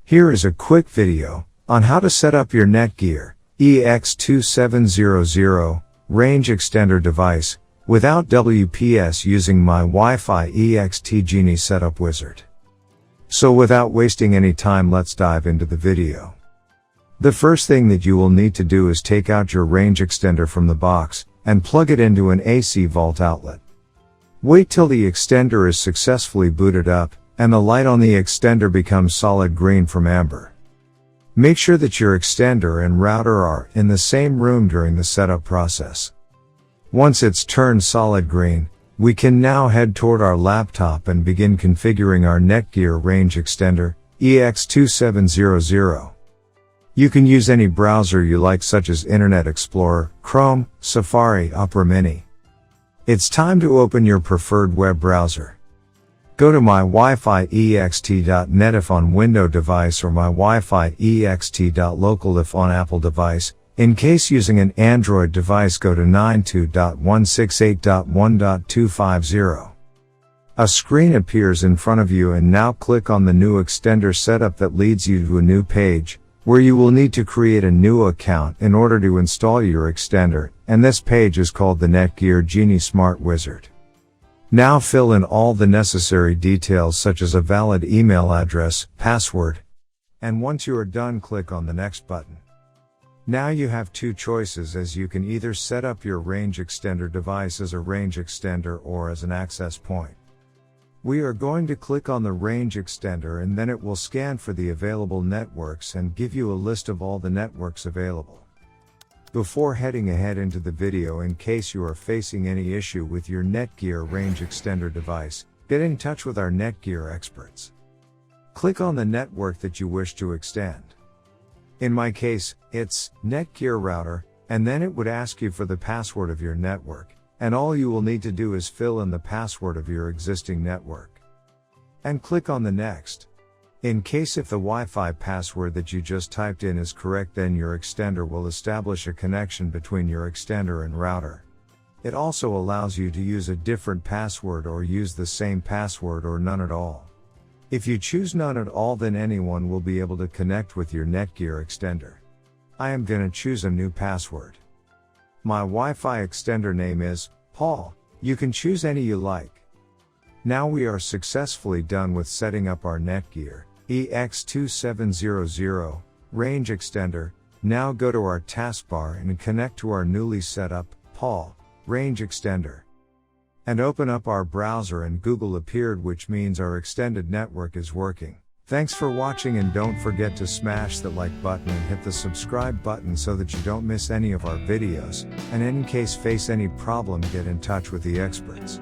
Here is a quick video on how to set up your Netgear EX2700 Range Extender device without WPS using my Wi-Fi EXT Genie Setup Wizard. So without wasting any time, let's dive into the video. The first thing that you will need to do is take out your range extender from the box and plug it into an AC vault outlet. Wait till the extender is successfully booted up and the light on the extender becomes solid green from amber. Make sure that your extender and router are in the same room during the setup process. Once it's turned solid green, we can now head toward our laptop and begin configuring our Netgear Range Extender EX2700. You can use any browser you like, such as Internet Explorer, Chrome, Safari, Opera Mini. It's time to open your preferred web browser. Go to mywifiext.net if on Windows device, or mywifiext.local if on Apple device. In case using an Android device, go to 92.168.1.250. A screen appears in front of you, and now click on the new extender setup that leads you to a new page, where you will need to create a new account in order to install your extender, and this page is called the Netgear Genie Smart Wizard. Now fill in all the necessary details, such as a valid email address, password, and once you are done, click on the next button. Now you have two choices, as you can either set up your range extender device as a range extender or as an access point. We are going to click on the range extender, and then it will scan for the available networks and give you a list of all the networks available. Before heading ahead into the video, in case you are facing any issue with your Netgear range extender device, get in touch with our Netgear experts. Click on the network that you wish to extend. In my case, it's Netgear router, and then it would ask you for the password of your network, and all you will need to do is fill in the password of your existing network. And click on the next. In case if the Wi-Fi password that you just typed in is correct, then your extender will establish a connection between your extender and router. It also allows you to use a different password or use the same password or none at all. If you choose none at all, then anyone will be able to connect with your Netgear extender. I am gonna choose a new password. My Wi-Fi extender name is Paul. You can choose any you like. Now we are successfully done with setting up our Netgear EX2700 range extender. Now go to our taskbar and connect to our newly set up Paul range extender. And open up our browser, and Google appeared, which means our extended network is working. Thanks for watching, and don't forget to smash the like button and hit the subscribe button so that you don't miss any of our videos, and in case face any problem, get in touch with the experts.